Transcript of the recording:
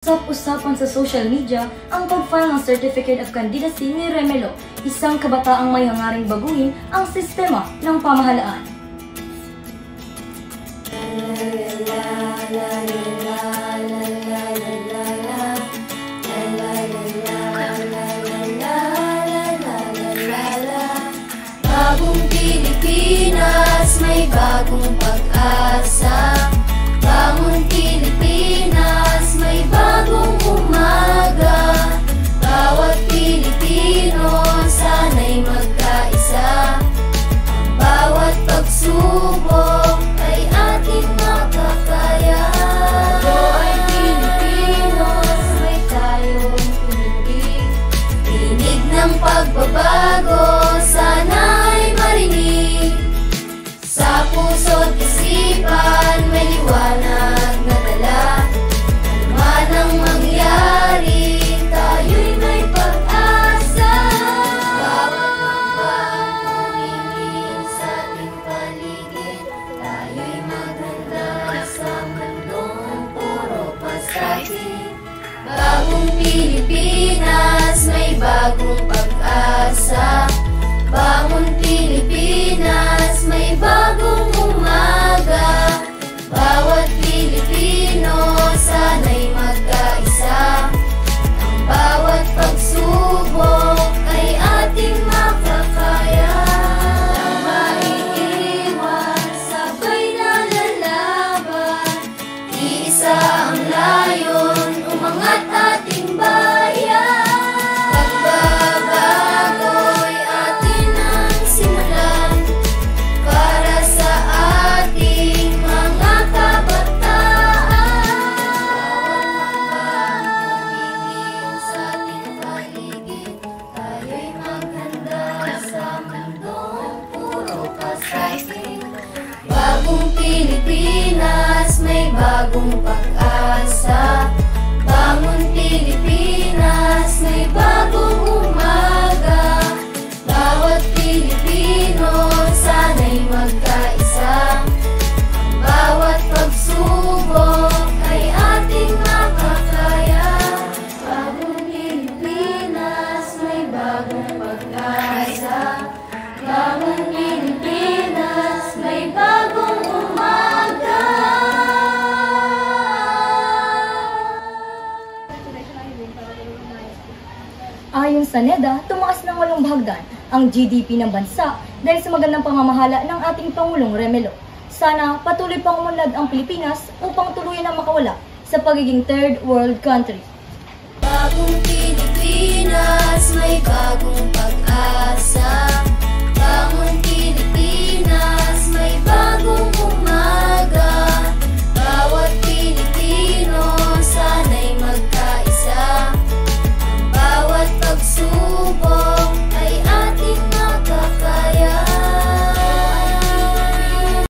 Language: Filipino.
Usap-usapan sa social media ang pag-file ng Certificate of Candidacy ni Remelo, isang kabataang may hangaring baguhin ang sistema ng pamahalaan. Bagong Pilipinas, may bagong pag-asa. Bangon Pilipinas, may bagong umaga. Bawat Pilipino, sana'y magkaisa. Ang bawat pagsubok ay ating makakaya. Tayo ay Pilipinos, may tayong tumindig. Tinig ng pagbabago, sana'y marinig. Sa puso't isipan, may liwanag na dala. Ano man ang mangyari, tayo'y may pag-asa. Bawat hakbang humingin sa ating paligid, tayo'y maganda sa mundong puro pasakit. Bagong Pilipinas, may bagong pag-asa. Bangon Pilipinas, may bagong umaga. Bawat Pilipino, sana'y magkaisa. Ang bawat pagsubok ay ating makakaya. Nang maiiwan, sabay na lalaban. Iisa ang layon, umangat ating bayan. Pagbabago'y atin ang simulan para sa ating mga kabataan. Humingin sa ating paligid, tayo'y maghanda sa mundong puro pasakit. Bagong Pilipinas, may bagong pag-asa. Bangon Pilipinas, may bagong umaga. Bawat Pilipino, sana'y magkaisa. Ang bawat pagsubok ay ating makakaya. Bagong Pilipinas, may bagong pag-asa. Bagong Pilipinas, may bagong umaga. Ayon sa NEDA, tumaas ng 8 bahagdan ang GDP ng bansa dahil sa magandang pamamahala ng ating Pangulong Remelo. Sana patuloy pang umunlad ang Pilipinas upang tuluyan ang makawala sa pagiging third world country. Bagong Pilipinas, may bagong pag-asa.